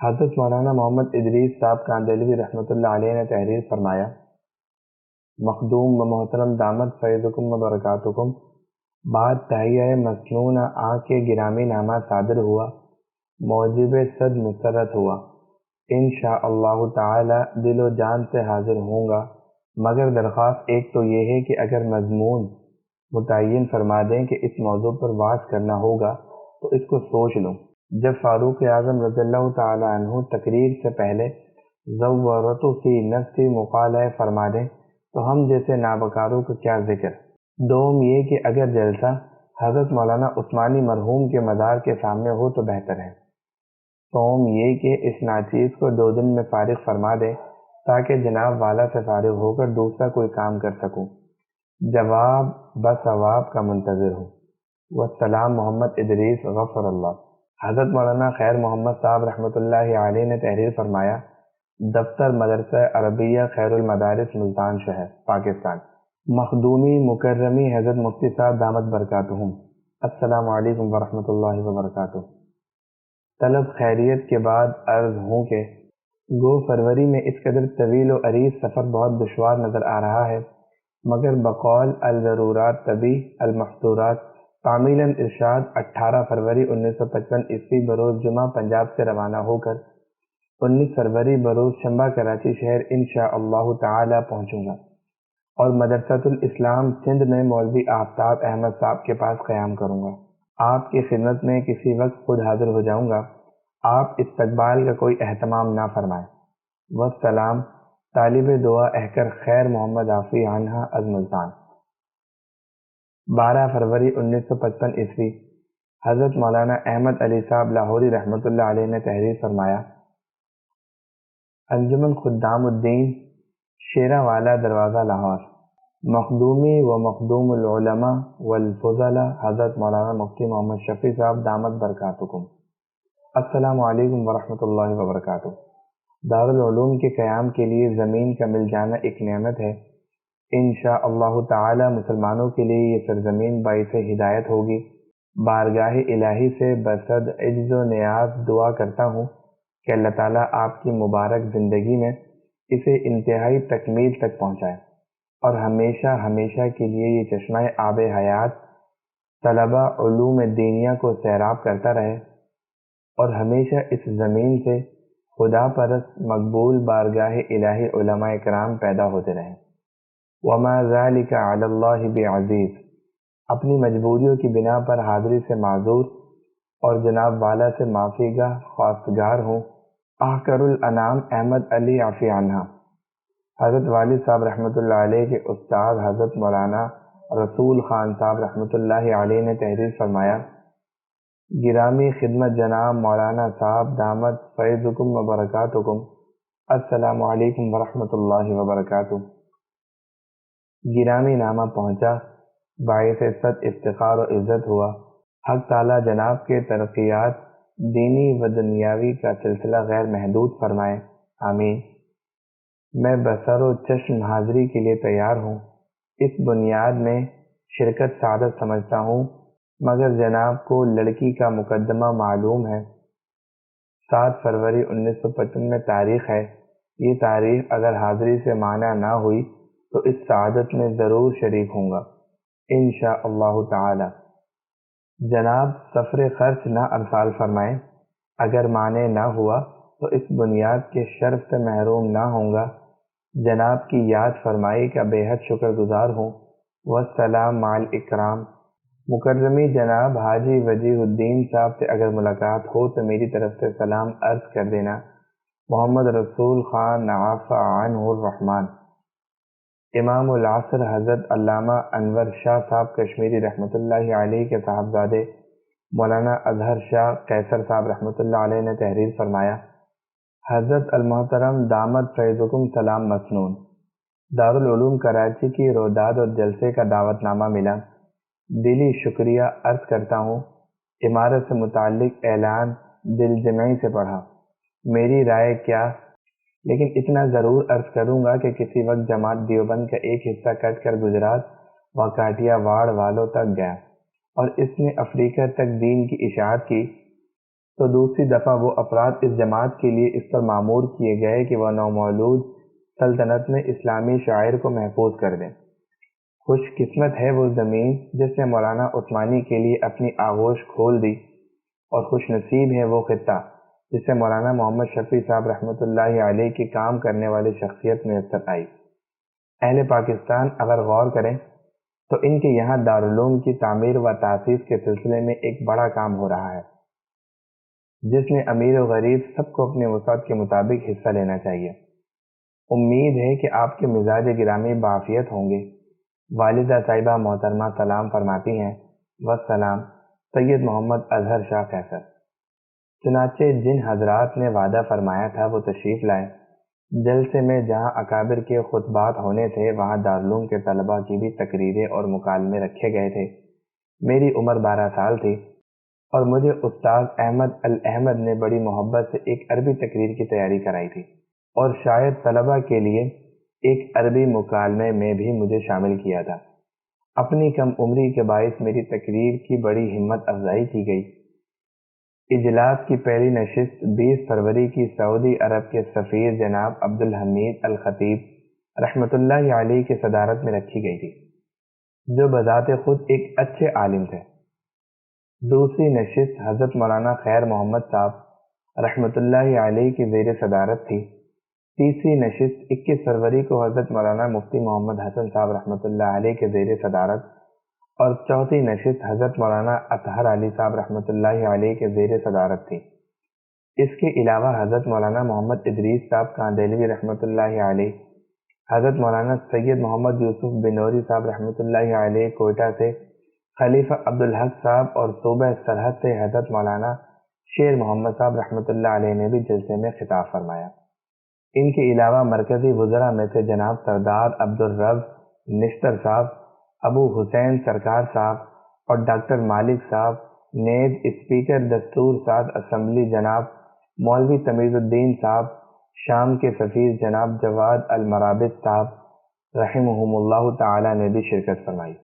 حضرت مولانا محمد ادریس صاحب کاندھلوی رحمۃ اللہ علیہ نے تحریر فرمایا، مخدوم و محترم دامت فیضکم و برکاتکم، بعد تہیہ مسنون آنکھ کے گرامی نامہ صادر ہوا، موجب صد مسرت ہوا۔ انشاءاللہ تعالی دل و جان سے حاضر ہوں گا، مگر درخواست ایک تو یہ ہے کہ اگر مضمون متعین فرما دیں کہ اس موضوع پر بحث کرنا ہوگا تو اس کو سوچ لوں۔ جب فاروق اعظم رضی اللہ تعالی عنہ تقریر سے پہلے زورت فی نفسی مقالہ فرما دیں تو ہم جیسے نابکاروں کا کیا ذکر۔ دوم یہ کہ اگر جلسہ حضرت مولانا عثمانی مرحوم کے مزار کے سامنے ہو تو بہتر ہے۔ سوم یہ کہ اس ناچیز کو 2 دن میں فارغ فرما دیں تاکہ جناب والا سے فارغ ہو کر دوسرا کوئی کام کر سکوں۔ جواب بثواب کا منتظر ہوں۔ والسلام محمد ادریس غفر اللہ۔ حضرت مولانا خیر محمد صاحب رحمۃ اللہ علیہ نے تحریر فرمایا، دفتر مدرسہ عربیہ خیر المدارس ملتان شہر پاکستان، مخدومی مکرمی حضرت مفتی صاحب دامت برکاتہم، السلام علیکم ورحمۃ اللہ وبرکاتہ۔ طلب خیریت کے بعد عرض ہوں کہ گو فروری میں اس قدر طویل و عریض سفر بہت دشوار نظر آ رہا ہے، مگر بقول الضرورات تبی المحظورات تعمیلاً ارشاد 18 فروری 1955 عیسوی بروز جمعہ پنجاب سے روانہ ہو کر 19 فروری بروز شنبہ کراچی شہر انشاءاللہ تعالی پہنچوں گا اور مدرسۃ الاسلام سندھ میں مولوی آفتاب احمد صاحب کے پاس قیام کروں گا۔ آپ کی خدمت میں کسی وقت خود حاضر ہو جاؤں گا، آپ استقبال کا کوئی اہتمام نہ فرمائیں۔ والسلام، طالب دعا احکر خیر محمد عافی عنہا از ملتان۔ 12 فروری 1955 عیسوی حضرت مولانا احمد علی صاحب لاہوری رحمۃ اللہ علیہ نے تحریر فرمایا، انجمن خدام الدین شیرہ والا دروازہ لاہور، مخدومی و مخدوم العلماء والفضلاء حضرت مولانا مفتی محمد شفیع صاحب دامت برکاتکم، السلام علیکم ورحمۃ اللہ وبرکاتہ۔ دارالعلوم کے قیام کے لیے زمین کا مل جانا ایک نعمت ہے۔ انشاءاللہ تعالی مسلمانوں کے لیے یہ سرزمین باعث ہدایت ہوگی۔ بارگاہ الہی سے بصد عجز و نیاز دعا کرتا ہوں کہ اللہ تعالیٰ آپ کی مبارک زندگی میں اسے انتہائی تکمیل تک پہنچائے اور ہمیشہ ہمیشہ کے لیے یہ چشمہ آب حیات طلبہ علوم دینیہ کو سیراب کرتا رہے اور ہمیشہ اس زمین سے خدا پرست مقبول بارگاہ الہی علماء کرام پیدا ہوتے رہیں۔ وما ذالک علی اللہ بعزیز۔ اپنی مجبوریوں کی بنا پر حاضری سے معذور اور جناب والا سے معافی گاہ خواستگار ہوں۔ احکر الانام احمد علی عافی عنہا۔ حضرت والد صاحب رحمۃ اللہ علیہ کے استاد حضرت مولانا رسول خان صاحب رحمۃ اللہ علیہ نے تحریر فرمایا، گرامی خدمت جناب مولانا صاحب دامت فیضکم و برکاتکم، السلام علیکم ورحمۃ اللہ وبرکاتہ۔ گرامی نامہ پہنچا، باعث صد افتخار و عزت ہوا۔ حق تعالیٰ جناب کے ترقیات دینی و دنیاوی کا سلسلہ غیر محدود فرمائے، آمین۔ میں بصر و چشم حاضری کے لیے تیار ہوں۔ اس بنیاد میں شرکت سعادت سمجھتا ہوں، مگر جناب کو لڑکی کا مقدمہ معلوم ہے۔ 7 فروری 1955 میں تاریخ ہے۔ یہ تاریخ اگر حاضری سے معنی نہ ہوئی تو اس سعادت میں ضرور شریک ہوں گا انشاءاللہ تعالی۔ جناب سفر خرچ نہ ارسال فرمائیں، اگر معنی نہ ہوا تو اس بنیاد کے شرف سے محروم نہ ہوں گا۔ جناب کی یاد فرمائی کا بے حد شکر گزار ہوں۔ والسلام مع الاکرام۔ مکرمی جناب حاجی وجیہ الدین صاحب سے اگر ملاقات ہو تو میری طرف سے سلام عرض کر دینا۔ محمد رسول خان عفا عنہ الرحمن۔ امام العصر حضرت علامہ انور شاہ صاحب کشمیری رحمۃ اللہ علیہ کے صاحبزادے مولانا اظہر شاہ قیصر صاحب رحمۃ اللہ علیہ نے تحریر فرمایا، حضرت المحترم دامت فیضکم سلام مسنون۔ دارالعلوم کراچی کی روداد اور جلسے کا دعوت نامہ ملا، دلی شکریہ عرض کرتا ہوں۔ عمارت سے متعلق اعلان دل جمعی سے پڑھا، میری رائے کیا، لیکن اتنا ضرور عرض کروں گا کہ کسی وقت جماعت دیوبند کا ایک حصہ کٹ کر گجرات و کاٹیا واڑ والوں تک گیا اور اس نے افریقہ تک دین کی اشاعت کی تو دوسری دفعہ وہ افراد اس جماعت کے لیے اس پر معمور کیے گئے کہ وہ نومولود سلطنت میں اسلامی شاعر کو محفوظ کر دیں۔ خوش قسمت ہے وہ زمین جس نے مولانا عثمانی کے لیے اپنی آغوش کھول دی، اور خوش نصیب ہے وہ خطہ جس سے مولانا محمد شفیع صاحب رحمۃ اللہ علیہ کی کام کرنے والی شخصیت میسر آئی۔ اہل پاکستان اگر غور کریں تو ان کے یہاں دارالعلوم کی تعمیر و تاسیس کے سلسلے میں ایک بڑا کام ہو رہا ہے، جس میں امیر و غریب سب کو اپنے وسعت کے مطابق حصہ لینا چاہیے۔ امید ہے کہ آپ کے مزاج گرامی بعافیت ہوں گے۔ والدہ صاحبہ محترمہ سلام فرماتی ہیں، والسلام سید محمد اظہر شاہ قیصر۔ چنانچہ جن حضرات نے وعدہ فرمایا تھا وہ تشریف لائے۔ جلسے میں جہاں اکابر کے خطبات ہونے تھے وہاں دارالعلوم کے طلباء کی بھی تقریریں اور مکالمے رکھے گئے تھے۔ میری عمر 12 سال تھی اور مجھے استاد احمد الاحمد نے بڑی محبت سے ایک عربی تقریر کی تیاری کرائی تھی، اور شاید طلباء کے لیے ایک عربی مکالمے میں بھی مجھے شامل کیا تھا۔ اپنی کم عمری کے باعث میری تقریر کی بڑی ہمت افزائی کی گئی۔ اجلاس کی پہلی نشست 20 فروری کی سعودی عرب کے سفیر جناب عبدالحمید الخطیب رحمۃ اللہ علیہ کی صدارت میں رکھی گئی تھی، جو بذات خود ایک اچھے عالم تھے۔ دوسری نشست حضرت مولانا خیر محمد صاحب رحمۃ اللہ علیہ کی زیر صدارت تھی۔ تیسری نشست 21 فروری کو حضرت مولانا مفتی محمد حسن صاحب رحمۃ اللہ علیہ کے زیر صدارت، اور چوتھی نشست حضرت مولانا اطہر علی صاحب رحمۃ اللہ علیہ کے زیر صدارت تھی۔ اس کے علاوہ حضرت مولانا محمد ادریس صاحب کاندیلوی رحمۃ اللہ علیہ، حضرت مولانا سید محمد یوسف بنوری صاحب رحمۃ اللہ علیہ کوئٹہ سے، خلیفہ عبدالحق صاحب، اور صوبہ سرحد سے حضرت مولانا شیر محمد صاحب رحمۃ اللہ علیہ نے بھی جلسے میں خطاب فرمایا۔ ان کے علاوہ مرکزی وزراء میں سے جناب سردار عبدالرب نشتر صاحب، ابو حسین سرکار صاحب اور ڈاکٹر مالک صاحب، نیز اسپیکر دستور ساز اسمبلی جناب مولوی تمیز الدین صاحب، شام کے سفیر جناب جواد المرابط صاحب رحمہم اللہ تعالی نے بھی شرکت فرمائی۔